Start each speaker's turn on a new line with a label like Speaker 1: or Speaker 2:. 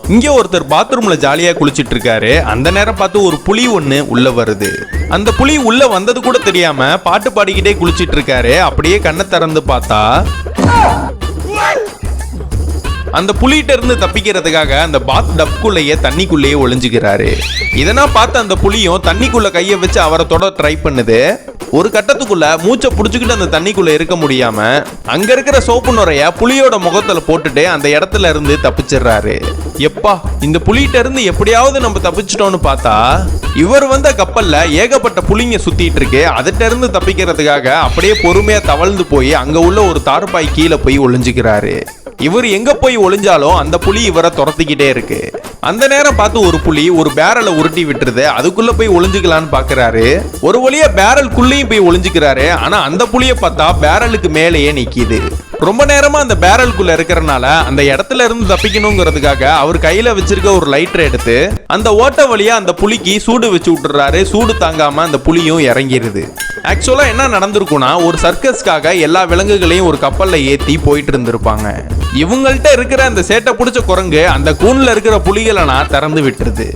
Speaker 1: இங்க ஒருத்தர் பாத்ரூம்ல ஜாலியா குளிச்சிட்டு இருக்காரு. அந்த நேரம் பார்த்து ஒரு புலி ஒண்ணு உள்ள வருது. அந்த புலி உள்ள வந்தது கூட தெரியாம பாட்டு பாடிக்கிட்டே குளிச்சிட்டு இருக்காரு. அப்படியே கண்ணை திறந்து பார்த்தா அந்த புலிகிட்ட இருந்து தப்பிக்கிறதுக்காக அந்த பாத் டப்குள்ளேயே தண்ணிக்குள்ளேயே ஒளிஞ்சுக்கிறாரு. இதெல்லாம் பார்த்து அந்த புலியும் தண்ணிக்குள்ள கையை வச்சு அவரை தொட ட்ரை பண்ணுது. ஒரு கட்டத்துக்குள்ள மூச்சை புடிச்சுக்கிட்டு அந்த தண்ணிக்குள்ள இருக்க முடியாம அங்க இருக்கிற சோப்பு நுரைய புலியோட முகத்துல போட்டுட்டு அந்த இடத்துல இருந்து தப்பிச்சிடுறாரு. எப்பா, இந்த புலிகிட்ட இருந்து எப்படியாவது நம்ம தப்பிச்சிட்டோம்னு பார்த்தா இவர் வந்த கப்பல்ல ஏகப்பட்ட புலிங்க சுத்திட்டு இருக்கு. அதிட்ட இருந்து தப்பிக்கிறதுக்காக அப்படியே பொறுமையா தவழ்ந்து போய் அங்க உள்ள ஒரு தார்பாய் கீழே போய் ஒளிஞ்சுக்கிறாரு. இவர் எங்க போய் ஒளிஞ்சாலும் அந்த புலி இவரை துரத்திக்கிட்டே இருக்கு. அந்த நேரம் பார்த்து ஒரு புலி ஒரு பேரலை உருட்டி விட்டுருது. அதுக்குள்ள போய் ஒளிஞ்சுக்கலான்னு பாக்குறாரு. ஒரு வழியா பேரலுக்குள்ளேயும் போய் ஒளிஞ்சுக்கிறாரு. ஆனா அந்த புலிய பார்த்தா பேரலுக்கு மேலேயே நிக்குது. ரொம்ப நேரமா அந்த பேரலுக்குள்ள இருக்கிறனால அந்த இடத்துல இருந்து தப்பிக்கணுங்கிறதுக்காக அவர் கையில வச்சிருக்க ஒரு லைட்டர் எடுத்து அந்த ஓட்ட வழியா அந்த புலிக்கு சூடு வச்சு விட்டுறாரு. சூடு தாங்காம அந்த புலியும் இறங்கிருது. ஆக்சுவலா என்ன நடந்திருக்கும்னா, ஒரு சர்க்கஸ்க்காக எல்லா விலங்குகளையும் ஒரு கப்பல்ல ஏத்தி போயிட்டு இருந்திருப்பாங்க. இவங்கள்ட்ட இருக்கிற அந்த சேட்டை பிடிச்ச குரங்கு அந்த கூண்டுல இருக்கிற புலிகளை திறந்து விட்டுருது.